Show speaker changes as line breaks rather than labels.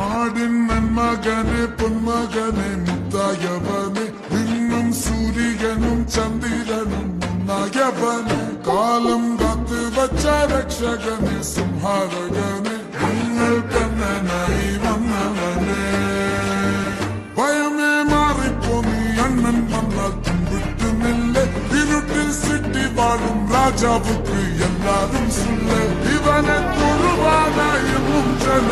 നാടിൻ നന്മകനെ പൊന്മകനെ മുത്തായവനെ ഇന്നും സൂര്യനും ചന്ദ്രനും ഒന്നായവനെ കാലം കാത്ത് വച്ച രക്ഷകനെ സംഹാരകനെ നിങ്ങൾ കണ്ണനായി വന്നവനെ ഭയമേ മാറിപ്പോ നീ അണ്ണൻ വന്നാൽ തുമ്പിട്ടുന്നില്ല ഇരുട്ടിൽ സിട്ടി വാഴും രാജാവുക്ക് എല്ലാരും സുല്ല ഇവനെ തൊഴുവാനായും ജന